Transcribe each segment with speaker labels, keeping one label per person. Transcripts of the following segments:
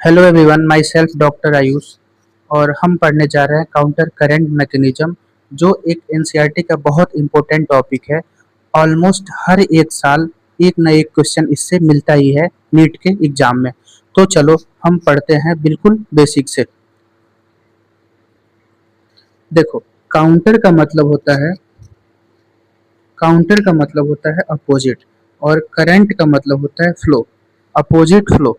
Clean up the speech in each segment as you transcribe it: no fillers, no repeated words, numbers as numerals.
Speaker 1: Hello everyone, my self doctor Ayush. और हम पढ़ने जा रहे हैं काउंटर करंट मैकेनिज्म, जो एक एनसीईआरटी का बहुत इंपॉर्टेंट टॉपिक है। ऑलमोस्ट हर एक साल एक न एक क्वेश्चन इससे मिलता ही है नीट के एग्जाम में। तो चलो हम पढ़ते हैं बिल्कुल बेसिक से। देखो, काउंटर का मतलब होता है काउंटर का मतलब होता है अपोजिट, और करंट का मतलब होता है फ्लो, अपोजिट फ्लो।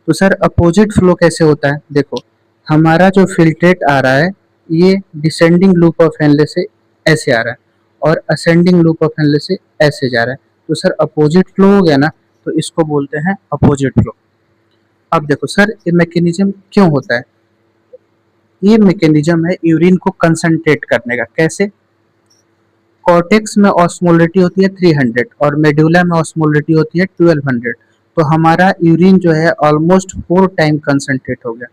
Speaker 1: तो सर अपोजिट फ्लो कैसे होता है? देखो, हमारा जो फिल्ट्रेट आ रहा है ये डिसेंडिंग लूप ऑफ हेनले से ऐसे आ रहा है, और असेंडिंग लूप ऑफ हेनले से ऐसे जा रहा है। तो सर अपोजिट फ्लो हो गया ना, तो इसको बोलते हैं अपोजिट फ्लो। अब देखो सर, ये मैकेनिज्म क्यों होता है? ये मैकेनिज्म है यूरिन को कंसंट्रेट करने का। कैसे? कॉर्टेक्स में ऑस्मोलिटी होती है 300 और मेडुला में ऑस्मोलिटी होती है 1200। तो हमारा यूरिन जो है ऑलमोस्ट 4 टाइम कंसंट्रेट हो गया।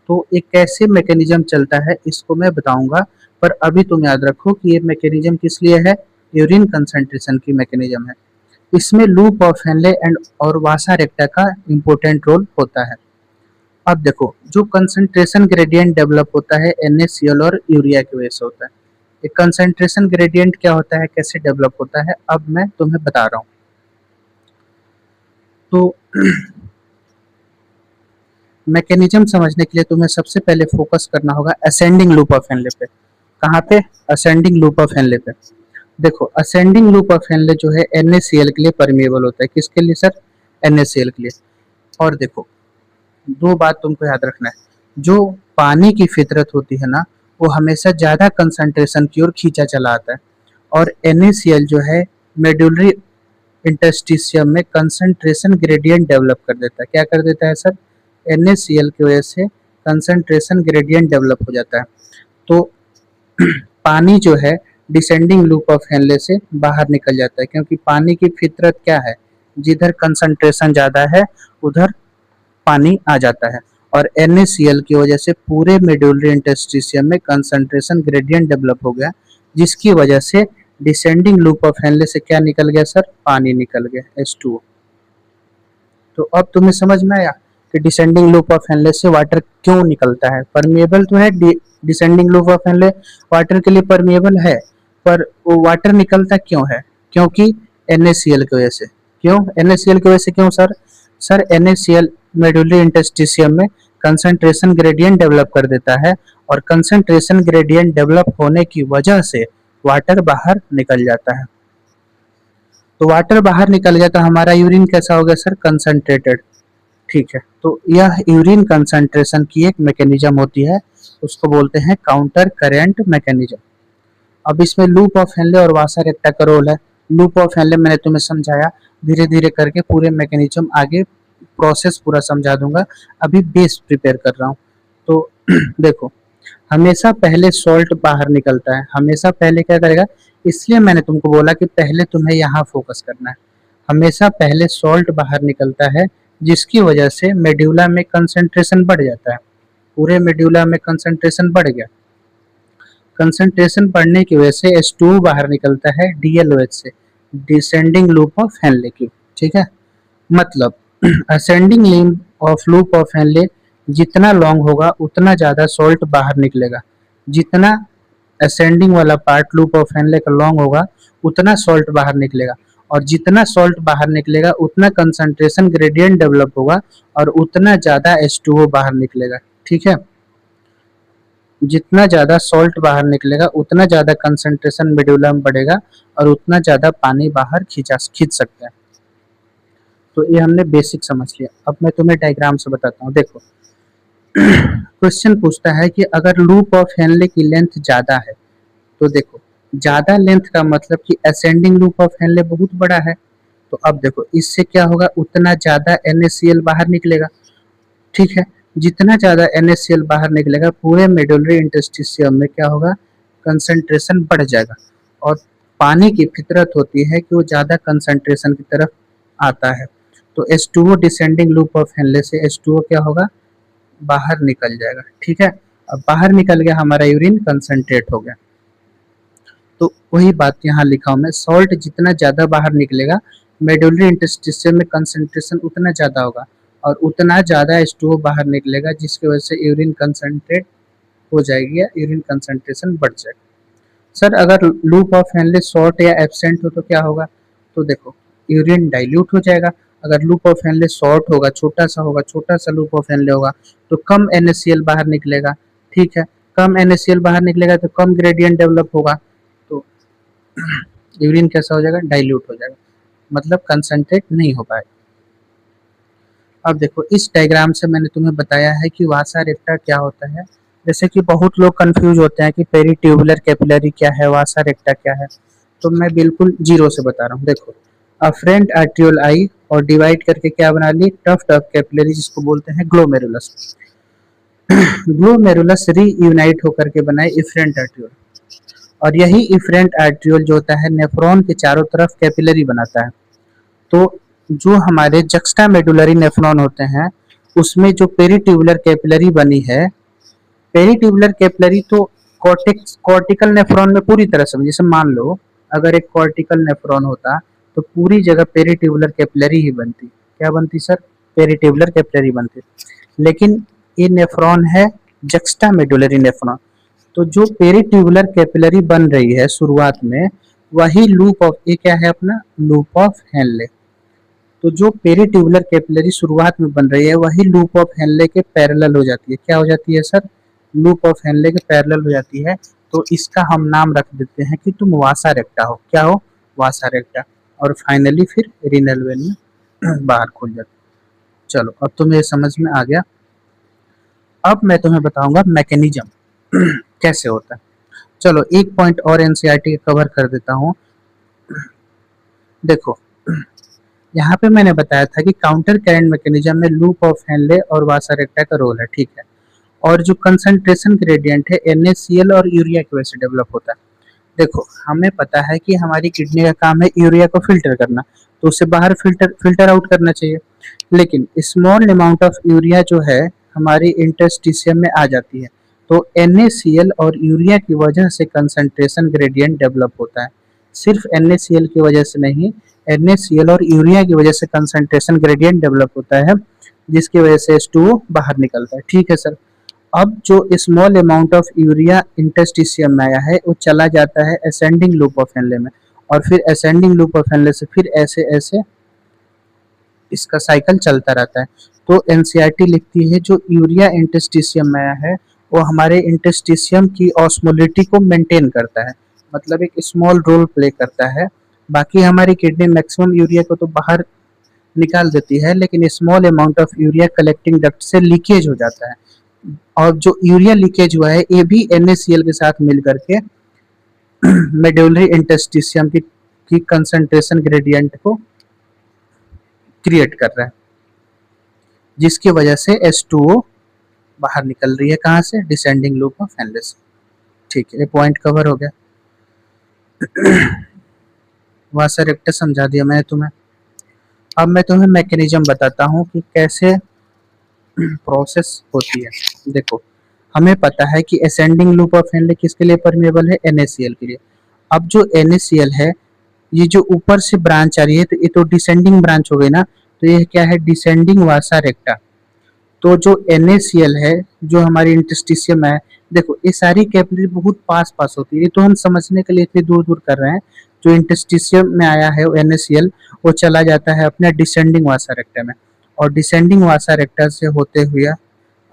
Speaker 1: तो एक कैसे मैकेनिज्म चलता है इसको मैं बताऊंगा, पर अभी तुम याद रखो कि ये मैकेनिज्म किस लिए है। यूरिन कंसंट्रेशन की मैकेनिज्म है। इसमें लूप ऑफ हेनले एंड और वासा रेक्टा का इंपॉर्टेंट रोल होता है। अब देखो, जो कंसंट्रेशन ग्रेडियंट डेवलप होता है NaCl और यूरिया की वजह से होता है। ये कंसंट्रेशन ग्रेडियंट क्या होता है, कैसे डेवलप होता है, अब मैं तुम्हें बता रहा हूँ। तो मैकेनिज्म समझने के लिए तुम्हें सबसे पहले फोकस करना होगा असेंडिंग लूप ऑफ हेनले पे। कहाँ पे? असेंडिंग लूप ऑफ हेनले पे। देखो, असेंडिंग लूप ऑफ हेनले जो है NaCl के लिए परमिएबल होता है। किसके लिए सर? NaCl के लिए। और देखो, दो बात तुमको याद रखना है। जो पानी की फितरत होती है ना, वो हमेशा ज्यादा कंसंट्रेशन की ओर खींचा चला आता है। और NaCl जो है मेडुलरी इंटरस्टिशियम में कंसंट्रेशन ग्रेडियंट डेवलप कर देता है। क्या कर देता है सर? NaCl की वजह से कंसंट्रेशन ग्रेडियंट डेवलप हो जाता है। तो पानी जो है डिसेंडिंग लूप ऑफ हेनले से बाहर निकल जाता है, क्योंकि पानी की फितरत क्या है, जिधर कंसंट्रेशन ज्यादा है उधर पानी आ जाता है। और NaCl की वजह से पूरे मेडुलरी इंटरस्टिशियम में कंसंट्रेशन ग्रेडियंट डेवलप हो गया, जिसकी वजह से डिसेंडिंग लूप ऑफ हेनले से क्या निकल गया सर? पानी निकल गया, H2O। तो अब तुम्हें समझ में आया कि डिसेंडिंग लूप ऑफ हेनले से वाटर क्यों निकलता है। परमिएबल तो है, descending loop of Henle water के लिए परमिएबल है, पर वो वाटर निकलता क्यों है? क्योंकि NaCl की वजह से। क्यों NaCl की वजह से? क्यों sir? Sir NaCl medullary interstitium में कंसंट्रेशन ग्रेडियंट डेवलप कर देता है, और कंसंट्रेशन ग्रेडियंट डेवलप होने की वजह से वाटर बाहर निकल जाता है। तो वाटर बाहर निकल गया तो हमारा यूरिन कैसा हो गया सर? कंसंट्रेटेड। ठीक है, तो यह यूरिन कंसंट्रेशन की एक मैकेनिज्म होती है, उसको बोलते हैं काउंटर करेंट मैकेनिज्म। अब इसमें लूप ऑफ हेनले और वासा रेक्टा का रोल है। लूप ऑफ हेनले मैंने तुम्हें समझाया, धीरे धीरे करके पूरे मैकेनिज्म आगे प्रोसेस पूरा समझा दूंगा। अभी बेस प्रिपेयर कर रहा हूँ। तो देखो, हमेशा पहले सॉल्ट बाहर निकलता है। हमेशा पहले क्या करेगा, इसलिए मैंने तुमको बोला कि पहले तुम्हें यहाँ फोकस करना है। हमेशा पहले सॉल्ट बाहर निकलता है, जिसकी वजह से मेड्यूला में कंसंट्रेशन बढ़ जाता है। पूरे मेड्यूला में कंसंट्रेशन बढ़ गया। कंसंट्रेशन बढ़ने की वजह से H2O बाहर निकलता है DLOH से, डिसेंडिंग लूप ऑफ हेनले की। ठीक है, मतलब ascending limb of loop of Henle जितना लॉन्ग होगा उतना ज्यादा सॉल्ट बाहर निकलेगा। जितना असेंडिंग वाला पार्ट लूप ऑफ हेनले का लॉन्ग होगा उतना सॉल्ट बाहर निकलेगा, और जितना सॉल्ट बाहर निकलेगा उतना कंसंट्रेशन ग्रेडियंट डेवलप होगा, और उतना ज्यादा H2O बाहर निकलेगा। ठीक है, जितना ज्यादा सॉल्ट बाहर निकलेगा उतना ज्यादा कंसंट्रेशन मेडुला में बढ़ेगा, और उतना ज्यादा पानी बाहर खींच सकता है। तो ये हमने बेसिक समझ लिया। अब मैं तुम्हें डायग्राम से बताता हूँ। देखो, क्वेश्चन पूछता है कि अगर लूप ऑफ हेनले की लेंथ ज्यादा है, तो देखो, ज्यादा लेंथ का मतलब कि असेंडिंग लूप ऑफ हेनले बहुत बड़ा है। तो अब देखो, इससे क्या होगा, उतना ज्यादा NaCl बाहर निकलेगा। ठीक है, जितना ज्यादा NaCl बाहर निकलेगा पूरे मेडुलरी इंटरस्टिशियम में क्या होगा, कंसंट्रेशन बढ़ जाएगा। और पानी की फितरत होती है कि वो ज्यादा कंसंट्रेशन की तरफ आता है। तो H2O descending loop of Henle से H2O क्या होगा, बाहर निकल जाएगा। ठीक है, अब बाहर निकल गया, हमारा यूरिन कंसंट्रेट हो गया। तो वही बात यहाँ लिखा हूं मैं, सॉल्ट जितना ज्यादा बाहर निकलेगा मेडुलरी इंटरस्टिशियम में कंसंट्रेशन उतना ज्यादा होगा, और उतना ज़्यादा H2O बाहर निकलेगा जिसकी वजह से यूरिन कंसंट्रेट हो जाएगी या यूरिन कंसंट्रेशन बढ़ जाएगा। सर अगर लूप ऑफ हेनले शॉर्ट या एब्सेंट हो तो क्या होगा? तो देखो यूरिन डाइल्यूट हो जाएगा। अगर लूप ऑफ हेनले शॉर्ट होगा, छोटा सा लूप ऑफ हेनले होगा तो कम NaCl बाहर निकलेगा। ठीक है, कम NaCl बाहर निकलेगा तो कम ग्रेडियंट डेवलप होगा, तो यूरिन कैसा हो जाएगा? डाइल्यूट हो जाएगा, मतलब कंसंट्रेट नहीं हो पाएगा। अब देखो इस डायग्राम से मैंने तुम्हें बताया है कि वासा रेक्टा क्या होता है। जैसे कि बहुत लोग कंफ्यूज होते हैं कि पेरीट्यूबुलर कैपिलरी क्या है, वासा रेक्टा क्या है, तो मैं बिल्कुल जीरो से बता रहा हूँ। देखो अफरेंट आर्ट्रियोल आई और डिवाइड करके क्या बना ली? टफ्ट ऑफ कैपिलरी, जिसको बोलते हैं ग्लोमेरुलस। ग्लोमेरुलस रीयूनाइट होकर के बनाए इफरेंट आर्ट्रियोल, और यही इफरेंट आर्ट्रियोल जो होता है नेफ्रॉन के चारों तरफ कैपिलरी बनाता है। तो जो हमारे जक्स्टा मेडुलरी नेफ्रॉन होते हैं उसमें जो पेरीट्यूबुलर कैपिलरी बनी है, पेरीट्यूबुलर कैपिलरी तो कॉर्टिकल नेफ्रॉन में पूरी तरह से, जैसे मान लो अगर एक कॉर्टिकल नेफ्रॉन होता तो पूरी जगह पेरीट्यूबुलर कैपिलरी ही बनती। क्या बनती सर? पेरीट्यूबुलर कैपिलरी बनती। लेकिन ये नेफ्रॉन है जक्स्टा मेडुलरी नेफ्रॉन, तो जो पेरीट्यूबुलर कैपिलरी बन रही है शुरुआत में वही लूप ऑफ, ये क्या है अपना? Loop of Henle. तो जो पेरीट्यूबुलर कैपिलरी शुरुआत में बन रही है वही लूप ऑफ हेनले के पैरेलल हो जाती है। क्या हो जाती है सर? लूप ऑफ हेनले के पैरेलल हो जाती है। तो इसका हम नाम रख देते हैं कि तुम वासा रेक्टा हो। क्या हो? वासा रेक्टा। और फाइनली फिर रीनल वेन में बाहर खुल जाती है। चलो अब तुम्हें समझ में आ गया। अब मैं तुम्हें बताऊंगा मैकेनिज्म कैसे होता है। चलो एक पॉइंट और एनसीईआरटी कवर कर देता हूँ। देखो यहाँ पे मैंने बताया था कि काउंटर करंट मैकेनिज्म में लूप ऑफ हेनले और वासा रेक्टा का रोल है, ठीक है। और जो कंसंट्रेशन ग्रेडियंट है NaCl और यूरिया की वजह से डेवलप होता है। देखो हमें पता है कि हमारी किडनी का काम है यूरिया को फिल्टर करना, तो उसे बाहर फिल्टर आउट करना चाहिए। लेकिन स्मॉल अमाउंट ऑफ यूरिया जो है हमारी इंटरस्टिशियम में आ जाती है, तो NaCl और यूरिया की वजह से कंसंट्रेशन ग्रेडियंट डेवलप होता है। सिर्फ NaCl की वजह से नहीं, NaCl और यूरिया की वजह से कंसंट्रेशन ग्रेडियंट डेवलप होता है, जिसकी वजह से H2O बाहर निकलता है। ठीक है सर। अब जो small amount of urea interstitium में आया है वो चला जाता है असेंडिंग लूप ऑफ हेनले में, और फिर असेंडिंग लूप ऑफ हेनले से फिर ऐसे ऐसे इसका साइकिल चलता रहता है। तो एनसीईआरटी लिखती है जो यूरिया इंटरस्टिशियम में आया है वो हमारे इंटरस्टिशियम की ऑस्मोलिटी को मेंटेन करता है, मतलब एक स्मॉल रोल प्ले करता है। बाकी हमारी किडनी मैक्सिमम यूरिया को तो बाहर निकाल देती है, लेकिन small amount of urea collecting duct से लीकेज हो जाता है, और जो यूरिया लीकेज हुआ है ये भी NaCl के साथ मिल करके मेडुलरी इंटरस्टिशियम की कंसंट्रेशन ग्रेडियंट को क्रिएट कर रहा है, जिसकी वजह से H2O बाहर निकल रही है। कहाँ से? डिसेंडिंग लूप ऑफ हेनले से। ठीक है, ये पॉइंट कवर हो गया। वासा रेक्टा समझा दिया मैंने तुम्हें। अब मैं तुम्हें मैकेनिज्म बताता हूँ कि कैसे प्रोसेस होती है। देखो हमें पता है कि असेंडिंग लूप ऑफ हेनले किसके लिए परमेबल है? NaCl के लिए। अब जो NaCl है ये जो ऊपर से ब्रांच आ रही है तो ये तो डिसेंडिंग ब्रांच हो गई ना, तो ये क्या है? डिसेंडिंग वासा रेक्टा। तो जो NaCl है जो हमारी इंटरस्टिशियम है, देखो ये सारी कैपिलरी बहुत पास पास होती है, ये तो हम समझने के लिए इतनी दूर दूर कर रहे हैं। जो इंटरस्टिशियम में आया है वो NaCl वो चला जाता है अपने डिसेंडिंग वासा रेक्टा में, और डिसेंडिंग वासा रेक्टा से होते हुए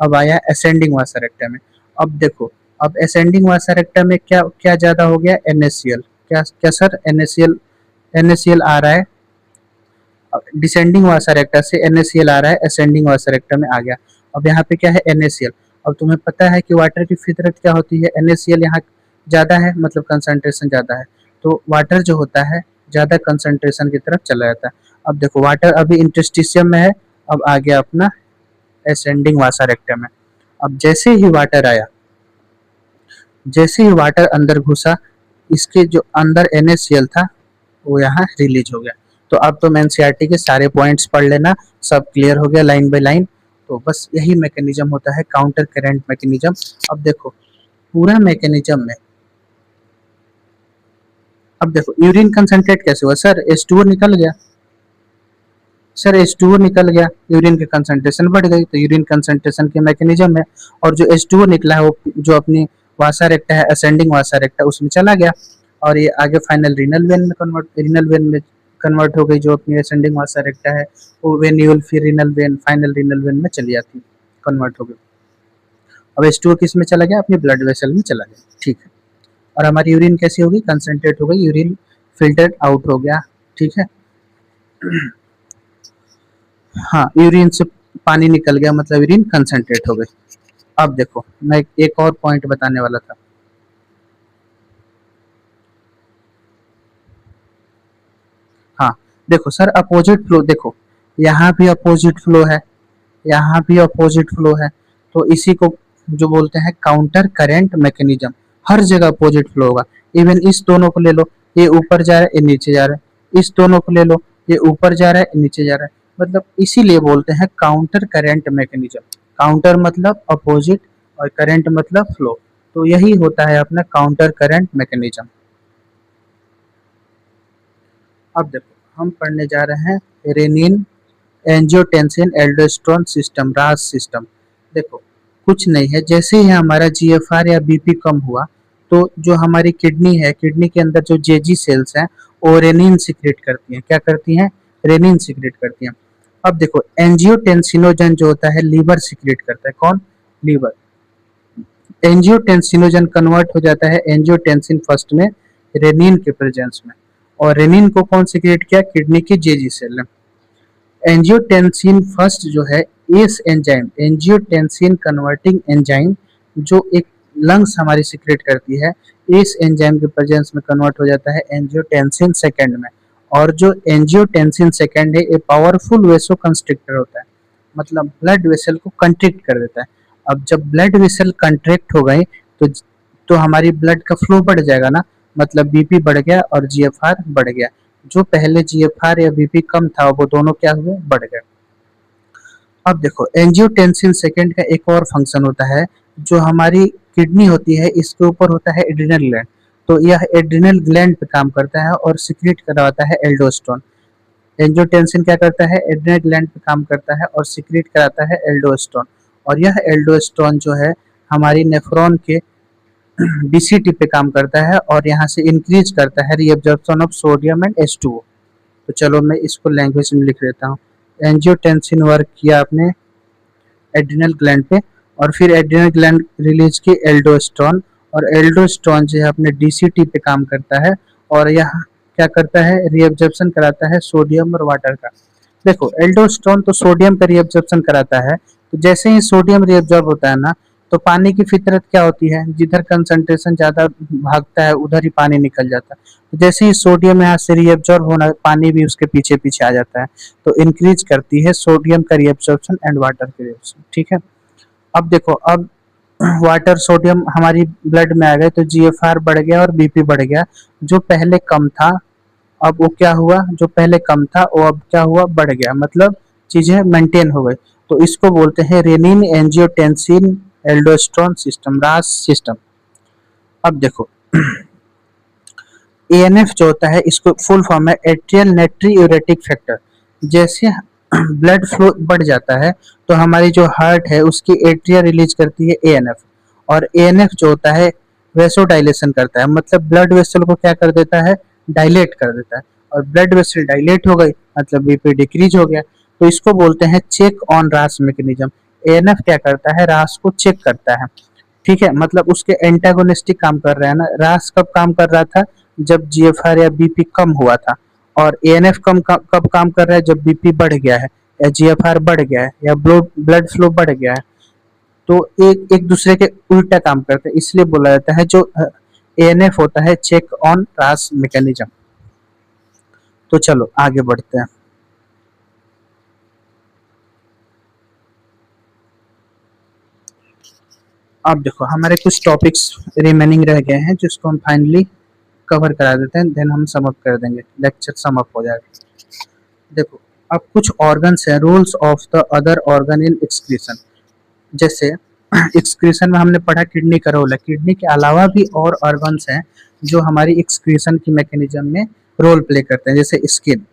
Speaker 1: अब आया असेंडिंग वासा रेक्टा में। अब देखो अब असेंडिंग वासा रेक्टा में क्या क्या ज्यादा हो गया? NaCl। क्या क्या सर? NaCl आ रहा है, डिसेंडिंग वासा रेक्टा से NaCl आ रहा है, असेंडिंग वासा रेक्टा में आ गया। अब यहाँ पे क्या है? NaCl। अब तुम्हें पता है कि वाटर की फितरत क्या होती है? NaCl यहाँ ज्यादा है, मतलब कंसंट्रेशन ज्यादा है, तो वाटर जो होता है ज्यादा कंसंट्रेशन की तरफ चला जाता है। अब देखो वाटर अभी इंटरस्टिशियम में है, अब आ गया अपना असेंडिंग वासा रेक्टा में। अब जैसे ही वाटर आया, जैसे ही वाटर अंदर घुसा, इसके जो अंदर NaCl था वो यहाँ रिलीज हो गया। तो अब तुम एनसीईआरटी के सारे पॉइंट्स पढ़ लेना, सब क्लियर हो गया लाइन बाय लाइन। तो बस यही मैकेनिज्म होता है काउंटर करंट मैकेनिज्म। अब देखो पूरा मैकेनिज्म में, अब देखो यूरिन कंसंट्रेट कैसे हुआ? सर H2O निकल गया, सर H2O निकल गया, यूरिन की कंसंट्रेशन बढ़ गई, तो यूरिन कंसंट्रेशन के मैकेनिज्म है, और जो H2O निकला है वो जो अपनी वासा रेक्टा है, असेंडिंग वासा रेक्टा, उसमें चला गया, और ये आगे फाइनल रीनल वेन में कन्वर्ट हो गई, जो अपनी असेंडिंग वासा रेक्टा है वो वेन्यूल, फिर renal vein, final renal vein में चली जाती है, कन्वर्ट हो गई। अब H2O किस में चला गया, अपनी ब्लड वेसल में चला गया, ठीक है। और हमारी यूरिन कैसी होगी, कंसंट्रेट हो गई, यूरिन फिल्टर्ड आउट हो गया, ठीक है। हाँ, यूरिन से पानी निकल गया, मतलब यूरिन कंसंट्रेट हो गई। अब देखो मैं एक और पॉइंट बताने वाला था। हाँ, देखो सर अपोजिट फ्लो, देखो यहाँ भी अपोजिट फ्लो है, यहाँ भी अपोजिट फ्लो है, तो इसी को जो बोलते हैं काउंटर करेंट मैकेनिज्म। हर जगह अपोजिट फ्लो होगा। इवन इस दोनों को ले लो, ये ऊपर जा रहा है, ये नीचे जा रहा है, इस दोनों को ले लो, ये ऊपर जा रहा है, ये नीचे जा रहा है, मतलब इसीलिए बोलते हैं काउंटर करेंट मैकेनिज्म। काउंटर मतलब अपोजिट, और करंट मतलब फ्लो, तो यही होता है अपना काउंटर करंट मैकेनिज्म। अब देखो हम पढ़ने जा रहे हैं रेनिन एंजियोटेंसिन एल्डोस्टेरोन सिस्टम, रास सिस्टम। देखो कुछ नहीं है, जैसे ही हमारा जीएफआर या बीपी कम हुआ, तो जो हमारी किडनी है, किडनी के अंदर जो जेजी सेल्स हैं वो रेनिन सिक्रेट करती हैं। क्या करती हैं, रेनिन सिक्रेट करती हैं। अब देखो एंजियोटेंसिनोजन जो होता है लीवर सिक्रेट करता है, कौन, लीवर। एंजियोटेंसिनोजन कन्वर्ट हो जाता है एंजियोटेंसिन फर्स्ट में, रेनिन के प्रेजेंस में, और रेनिन को कौन सिक्रेट किया, किडनी की जेजी सेल ने। एंजियोटेंसिन फर्स्ट जो है ACE enzyme, angiotensin converting enzyme, जो एक लंग्स हमारी सिक्रेट करती है, इस एंजाइम के प्रेजेंस में कन्वर्ट हो जाता है एंजियोटेंसिन सेकेंड में। और जो एंजियोटेंसिन सेकेंड है ये पावरफुल वेसो कंस्ट्रिक्टर होता है, मतलब ब्लड वेसल को कंट्रिक्ट कर देता है। अब जब ब्लड वेसल कंट्रैक्ट हो गए, तो हमारी ब्लड का फ्लो बढ़ जाएगा ना, मतलब बीपी बढ़ गया और जीएफआर बढ़ गया। जो पहले जीएफआर या बीपी कम था वो दोनों क्या हुए, बढ़ गए। अब देखो एंजियोटेंसिन सेकेंड का एक और फंक्शन होता है, जो हमारी किडनी होती है इसके ऊपर होता है एड्रिनल ग्लैंड, तो यह एड्रिनल ग्लैंड पे काम करता है और सिक्रेट करवाता है एल्डोस्टेरोन। एंजियोटेंसिन क्या करता है, एड्रिनल ग्लैंड पे काम करता है और सिक्रेट कराता है एल्डोस्टेरोन, और यह एल्डोस्टेरोन जो है हमारी नेफ्रॉन के बीसीटी पे काम करता है और यहाँ से इंक्रीज करता है reabsorption of sodium and H2O। तो चलो मैं इसको लैंग्वेज में लिख देता हूँ। एंजियोटेंसिन वर्क किया आपने एड्रिनल ग्लैंड पे, और फिर एड्रिनल ग्लैंड रिलीज की एल्डोस्टेरोन, और एल्डोस्टेरोन जो है अपने डीसीटी पे काम करता है, और यह क्या करता है, रीअब्जॉर्प्शन कराता है सोडियम और वाटर का। देखो एल्डोस्टेरोन तो सोडियम का रीअब्जॉर्प्शन कराता है, तो जैसे ही सोडियम रीअब्जॉर्ब होता है ना, तो पानी की फितरत क्या होती है, जिधर कंसंट्रेशन ज्यादा भागता है उधर ही पानी निकल जाता है। तो जैसे ही सोडियम यहाँ से रीअब्जॉर्ब होना, पानी भी उसके पीछे पीछे आ जाता है, तो इंक्रीज करती है सोडियम का रीअब्जॉर्प्शन एंड वाटर का रीअब्जॉर्प्शन, ठीक है। अब देखो, अब वाटर सोडियम हमारी ब्लड में आ गए, तो जीएफआर बढ़ गया और बीपी बढ़ गया। जो पहले कम था अब वो क्या हुआ, जो पहले कम था वो अब क्या हुआ, बढ़ गया, मतलब चीजें मेंटेन हो गई। तो इसको बोलते हैं रेनिन एंजियोटेंसिन एल्डोस्टेरोन सिस्टम, रास सिस्टम। अब देखो एएनएफ जो होता है, इसको फुल फॉर्म है एट्रियल नाइट्रियूरेटिक फैक्टर। जैसे ब्लड फ्लो बढ़ जाता है, तो हमारी जो हार्ट है उसकी एट्रिया रिलीज करती है एएनएफ, और एएनएफ जो होता है वेसो डायलेशन करता है, मतलब ब्लड वेसल को क्या कर देता है, डायलेट कर देता है, और ब्लड वेसल डायलेट हो गई मतलब बीपी डिक्रीज हो गया। तो इसको बोलते हैं चेक ऑन रास मैकेनिज्म। एएनएफ क्या करता है, रास को चेक करता है, ठीक है, मतलब उसके एंटागोनिस्टिक काम कर रहा है ना। रास कब काम कर रहा था, जब जीएफआर या बीपी कम हुआ था, और एएनएफ कब काम कर रहा है, जब बीपी बढ़ गया है या जीएफआर बढ़ गया है या ब्लड फ्लो बढ़ गया है। तो एक एक दूसरे के उल्टा काम करते हैं, इसलिए बोला जाता है जो एएनएफ होता है चेक ऑन रास मैकेनिज्म। तो चलो आगे बढ़ते हैं। अब देखो हमारे कुछ टॉपिक्स रिमेनिंग रह गए हैं, जिसको हम फाइनली कवर करा देते हैं, देन हम सम अप कर देंगे, लेक्चर सम अप हो जाएगा। देखो अब कुछ ऑर्गन्स हैं, rules of the other organ in excretion. जैसे एक्सक्रीशन में हमने पढ़ा किडनी का रोल है, किडनी के अलावा भी और ऑर्गन्स हैं जो हमारी एक्सक्रीशन की मैकेनिज्म में रोल प्ले करते हैं, जैसे स्किन।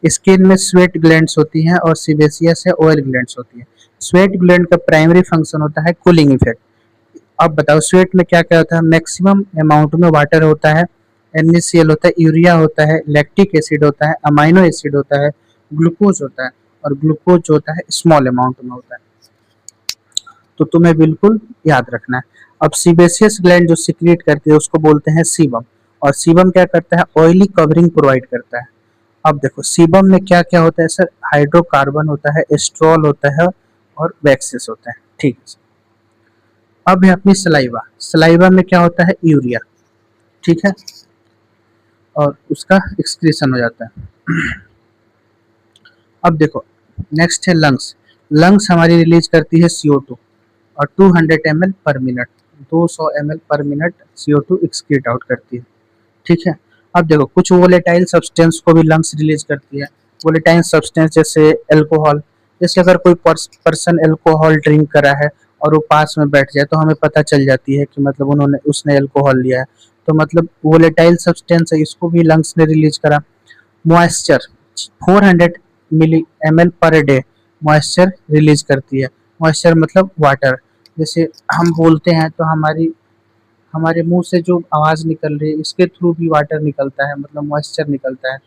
Speaker 1: स्किन में स्वेट ग्लैंड्स होती हैं और सीबेसियस है ऑयल ग्लैंड्स होती है। स्वेट ग्लैंड का प्राइमरी फंक्शन होता है कूलिंग इफेक्ट। अब बताओ स्वेट में क्या क्या होता है? मैक्सिमम अमाउंट में वाटर होता है, NaCl होता है, यूरिया होता है, लैक्टिक एसिड होता है, अमाइनो एसिड होता है, ग्लूकोज होता है, और ग्लूकोज जो होता है स्मॉल अमाउंट में होता है। तो तुम्हें बिल्कुल याद रखना है। अब सीबेसियस ग्लैंड जो सिक्रीट करती है उसको बोलते हैं सीबम, और सीबम क्या करता है? ऑयली कवरिंग प्रोवाइड करता है। अब देखो सीबम में क्या क्या होता है सर? हाइड्रोकार्बन होता है, एस्ट्रॉल होता है, और वैक्सेस होता है। ठीक है। अब है अपनी सलाइवा। सलाइवा में क्या होता है? यूरिया। ठीक है, और उसका एक्सक्रीशन हो जाता है। अब देखो नेक्स्ट है लंग्स। लंग्स हमारी रिलीज करती है CO2 और 200 ml पर मिनट, 200 ml पर मिनट CO2 एक्सक्रीट आउट करती है। ठीक है। अब देखो कुछ वोलेटाइल सब्सटेंस को भी लंग्स रिलीज करती है। वोलेटाइल सब्सटेंस जैसे अल्कोहल, जैसे अगर कोई पर्सन अल्कोहल ड्रिंक करा है और वो पास में बैठ जाए तो हमें पता चल जाती है कि मतलब उसने अल्कोहल लिया है, तो मतलब वोलेटाइल सब्सटेंस है, इसको भी लंग्स ने रिलीज करा। मॉइस्चर 400 मिली ml per day moisture release करती है। मॉइस्चर मतलब वाटर, जैसे हम बोलते हैं तो हमारे मुंह से जो आवाज निकल रही है इसके थ्रू भी वाटर निकलता है, मतलब मॉइस्चर निकलता है।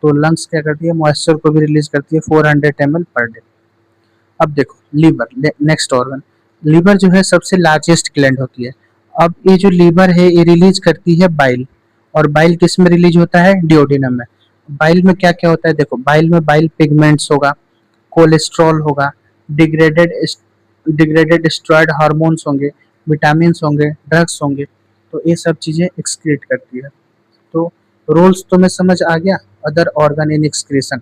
Speaker 1: तो लंग्स क्या करती है? मॉइस्चर को भी रिलीज करती है 400 ml पर डे। अब देखो लीवर, नेक्स्ट ऑर्गन। लीवर जो है सबसे लार्जेस्ट ग्लैंड होती है। अब ये जो लीवर है ये रिलीज करती है बाइल, और बाइल किस में रिलीज होता है? डिओडिनम में। बाइल में क्या क्या होता है? देखो बाइल में बाइल पिगमेंट्स होगा, कोलेस्ट्रॉल होगा, डिग्रेडेड डिग्रेडेड स्टेरॉयड हार्मोन्स होंगे, विटामिन होंगे, ड्रग्स होंगे। तो ये सब चीजें एक्सक्रीट करती है। तो रोल्स तो में समझ आ गया अदर ऑर्गन इन एक्सक्रीशन।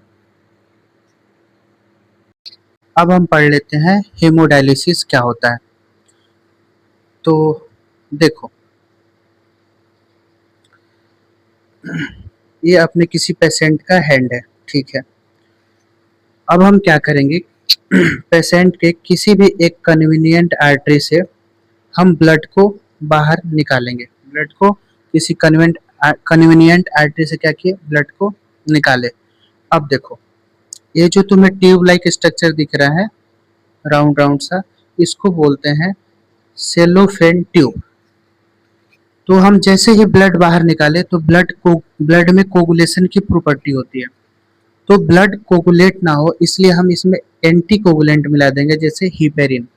Speaker 1: अब हम पढ़ लेते हैं हेमोडायलिसिस क्या होता है। तो देखो ये अपने किसी पेशेंट का हैंड है। ठीक है। अब हम क्या करेंगे? पेशेंट के किसी भी एक कन्वीनियंट आर्टरी से हम ब्लड को बाहर निकालेंगे। ब्लड को किसी कन्वीनियंट आर्टरी से क्या किए? ब्लड को निकाले। अब देखो ये जो तुम्हें ट्यूब लाइक स्ट्रक्चर दिख रहा है राउंड राउंड सा, इसको बोलते हैं सेलोफेन ट्यूब। तो हम जैसे ही ब्लड बाहर निकाले तो ब्लड में कोगुलेशन की प्रॉपर्टी होती है। तो ब्लड कोगुलेट ना हो इसलिए हम इसमें एंटी कोगुलेंट मिला देंगे, जैसे हिपेरिन।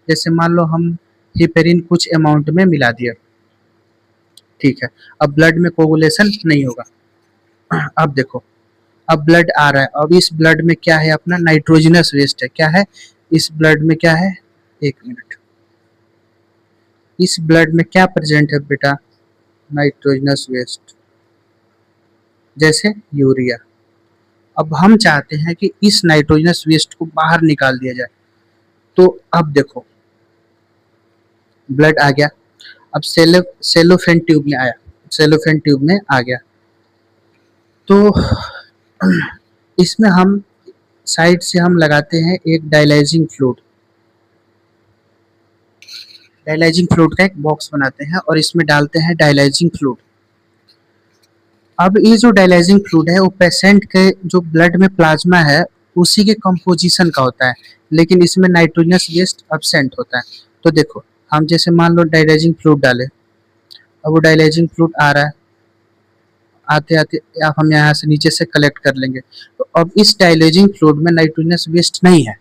Speaker 1: जैसे मान लो हम हिपेरिन कुछ अमाउंट में मिला दिया, ठीक है, अब ब्लड में कोगुलेशन नहीं होगा। अब देखो अब ब्लड आ रहा है, अब इस ब्लड में क्या है? अपना नाइट्रोजनस वेस्ट है। क्या है इस ब्लड में? क्या है? एक मिनट, इस ब्लड में क्या प्रेजेंट है बेटा? नाइट्रोजनस वेस्ट, जैसे यूरिया। अब हम चाहते हैं कि इस नाइट्रोजनस वेस्ट को बाहर निकाल दिया जाए। तो अब देखो ब्लड आ गया, अब सेलोफेन ट्यूब में आया, सेलोफेन ट्यूब में आ गया। तो इसमें हम साइड से हम लगाते हैं एक डायलाइजिंग फ्लूइड। डायलाइजिंग फ्लूइड का एक बॉक्स बनाते हैं और इसमें डालते हैं डायलाइजिंग फ्लूइड। अब ये जो डायलाइजिंग फ्लूइड है वो पेशेंट के जो ब्लड में प्लाज्मा है उसी के कंपोजिशन का होता है, लेकिन इसमें नाइट्रोजनस वेस्ट एब्सेंट होता है। तो देखो हम जैसे मान लो डायलाइजिंग फ्लूइड डाले, अब वो डायलाइजिंग फ्लूइड आ रहा है, आते आते आप हम यहाँ से नीचे से कलेक्ट कर लेंगे। तो अब इस डायलाइजिंग फ्लूइड में नाइट्रोजनस वेस्ट नहीं है।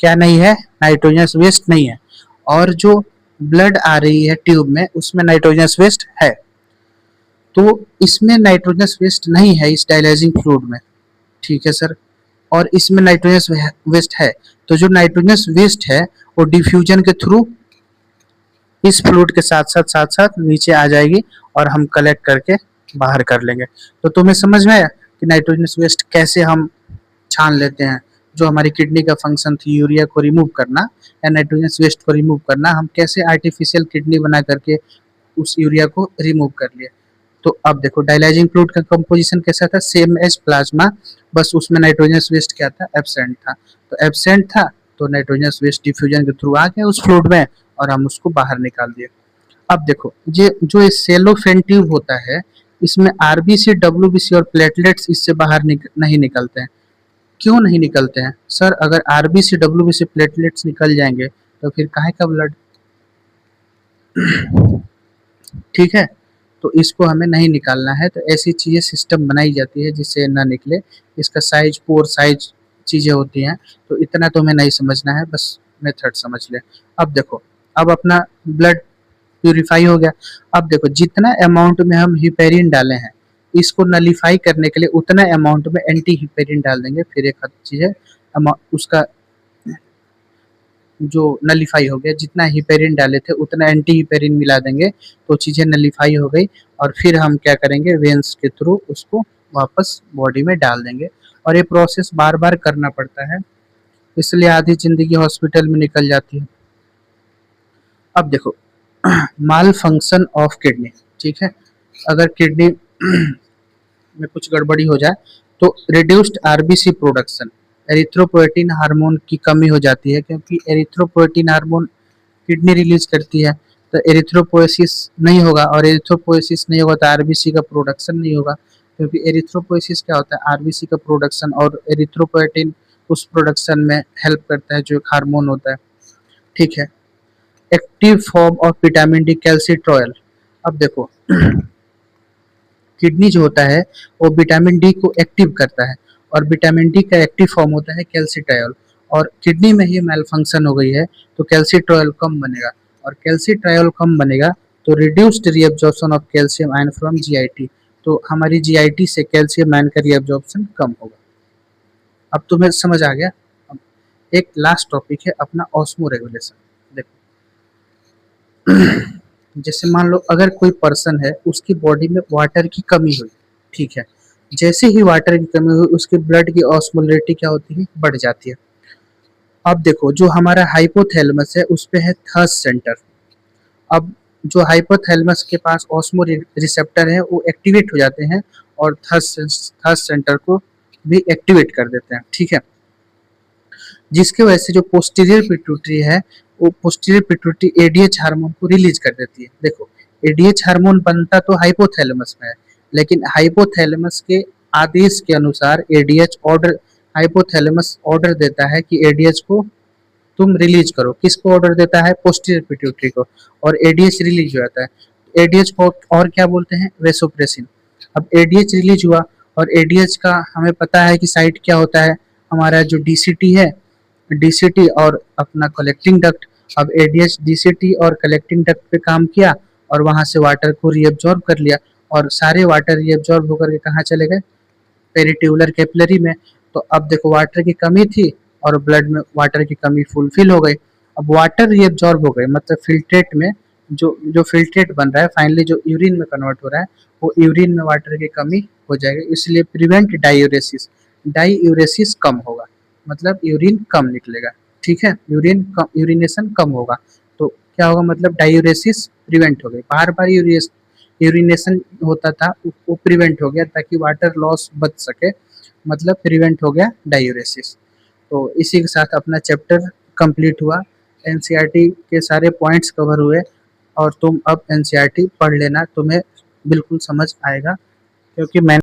Speaker 1: क्या नहीं है? नाइट्रोजनस वेस्ट नहीं है। और जो ब्लड आ रही है ट्यूब में उसमें नाइट्रोजनस वेस्ट है। तो इसमें नाइट्रोजनस वेस्ट नहीं है इस डायलाइजिंग फ्लूइड में, ठीक है सर, और इसमें नाइट्रोजनस वेस्ट है। तो जो नाइट्रोजनस वेस्ट है वो डिफ्यूजन के थ्रू इस फ्लूइड के साथ साथ नीचे आ जाएगी और हम कलेक्ट करके बाहर कर लेंगे। तो तुम्हें समझ में आया कि नाइट्रोजनस वेस्ट कैसे हम छान लेते हैं? जो हमारी किडनी का फंक्शन थी यूरिया को रिमूव करना या नाइट्रोजनस वेस्ट को रिमूव करना, हम कैसे आर्टिफिशियल किडनी बना करके उस यूरिया को रिमूव कर लिए। तो अब देखो डायलाइजिंग फ्लूइड का कंपोजिशन कैसा था? सेम एज प्लाज्मा, बस उसमें नाइट्रोजनस वेस्ट क्या था? एब्सेंट था। तो एब्सेंट था तो नाइट्रोजनस वेस्ट डिफ्यूजन के थ्रू आ गया उस फ्लूइड में और हम उसको बाहर निकाल दिए। अब देखो ये जो सेलोफेन ट्यूब होता है इसमें आरबीसी, डब्ल्यूबीसी और प्लेटलेट्स इससे बाहर नहीं निकलते हैं। क्यों नहीं निकलते हैं सर? अगर आरबीसी डब्ल्यूबीसी प्लेटलेट्स निकल जाएंगे तो फिर काहे का ब्लड? ठीक है, तो इसको हमें नहीं निकालना है। तो ऐसी चीजें सिस्टम बनाई जाती है जिससे ना निकले। इसका साइज, पोर साइज चीजें होती हैं। तो इतना तो हमें नहीं समझना है, बस मेथड समझ ले। अब देखो, अब अपना ब्लड प्यूरिफाई हो गया। अब देखो, जितना अमाउंट में हम हिपेरिन डाले हैं, इसको नलीफाई करने के लिए उतना अमाउंट में एंटी हिपेरिन डाल देंगे। फिर एक चीज है, उसका जो नलीफाई हो गया, जितना हिपेरिन डाले थे उतना एंटी हिपेरिन मिला देंगे, तो चीजें नलीफाई हो गई। और फिर हम क्या करेंगे, वेंस के थ्रू उसको वापस बॉडी में डाल देंगे। और ये प्रोसेस बार बार करना पड़ता है, इसलिए आधी जिंदगी हॉस्पिटल में निकल जाती है। अब देखो, माल फंक्शन ऑफ किडनी। ठीक है, अगर किडनी में कुछ गड़बड़ी हो जाए तो reduced RBC production, erythropoietin hormone की कमी हो जाती है, क्योंकि एरिथ्रोपोएटिन हार्मोन किडनी रिलीज करती है। तो एरिथ्रोपोएसिस नहीं होगा, और एरिथ्रोपोएसिस नहीं होगा तो आरबीसी का प्रोडक्शन नहीं होगा, क्योंकि एरिथ्रोपोएसिस क्या होता है, आरबीसी का प्रोडक्शन, और एरिथ्रोपोएटिन उस प्रोडक्शन में हेल्प करता है, जो एक हार्मोन होता है। ठीक है, active form of vitamin D calcitriol. अब देखो, किडनी जो होता है वो विटामिन डी को एक्टिव करता है, और विटामिन डी का एक्टिव फॉर्म होता है कैल्सिट्रायोल। और किडनी में ही मेल फंक्शन हो गई है तो कैल्सिट्रायोल कम बनेगा, और कैल्सिट्रायोल कम बनेगा तो reduced reabsorption of calcium ion from GIT. तो हमारी जीआईटी से कैल्शियम आयन का रीअब्जॉर्प्शन कम होगा। अब तुम्हें समझ आ गया। अब एक लास्ट टॉपिक है अपना, ऑस्मो रेगुलेशन। देखो, जैसे मान लो अगर कोई पर्सन है, उसकी बॉडी में वाटर की कमी हुई। ठीक है, जैसे ही वाटर की कमी हुई, उसके ब्लड की ऑस्मोलरिटी क्या होती है, बढ़ जाती है। अब देखो, जो हमारा हाइपोथैलेमस है उस पे है थर्स्ट सेंटर। अब जो हाइपोथैलेमस के पास ऑस्मो रिसेप्टर है वो एक्टिवेट हो जाते हैं, और थर्स्ट सेंटर को भी एक्टिवेट कर देते हैं। ठीक है, जिसकी वजह से जो पोस्टीरियर पिट्यूटरी है, वो पोस्टीरियर पिट्यूटरी एडीएच हार्मोन को रिलीज कर देती है। देखो, एडीएच हार्मोन बनता तो हाइपोथैलेमस में है, लेकिन हाइपोथैलेमस के आदेश के अनुसार एडीएच ऑर्डर, हाइपोथैलेमस ऑर्डर देता है कि एडीएच को तुम रिलीज करो। किसको ऑर्डर देता है, पोस्टीरियर पिट्यूटरी को, और एडीएच रिलीज हो जाता है। एडीएच को और क्या बोलते हैं, वेसोप्रेसिन। अब एडीएच रिलीज हुआ, और एडीएच का हमें पता है कि साइट क्या होता है, हमारा जो डीसीटी है, डीसीटी और अपना कलेक्टिंग डक्ट। अब एडीएच डीसीटी और कलेक्टिंग डक्ट पे काम किया, और वहां से वाटर को रीअब्जॉर्ब कर लिया, और सारे वाटर रीअब्जॉर्ब होकर के कहाँ चले गए, पेरिट्यूलर कैपिलरी में। तो अब देखो, वाटर की कमी थी और ब्लड में वाटर की कमी फुलफिल हो गई। अब वाटर रीअब्जॉर्ब हो गए, मतलब फिल्ट्रेट में जो जो फिल्ट्रेट बन रहा है, फाइनली जो यूरिन में कन्वर्ट हो रहा है, वो यूरिन में वाटर की कमी हो जाएगी। इसलिए प्रिवेंट डायूरेसिस, डायूरेसिस कम होगा, मतलब यूरिन कम निकलेगा। ठीक है, यूरिनेशन कम होगा, तो क्या होगा, मतलब डायूरेसिस प्रिवेंट हो गई। बार बार यूरिनेशन होता था, वो प्रिवेंट हो गया, ताकि वाटर लॉस बच सके, मतलब प्रिवेंट हो गया डायूरेसिस। तो इसी के साथ अपना चैप्टर कंप्लीट हुआ। एनसीईआरटी के सारे पॉइंट्स कवर हुए, और तुम अब एनसीईआरटी पढ़ लेना, तुम्हें बिल्कुल समझ आएगा, क्योंकि मैंने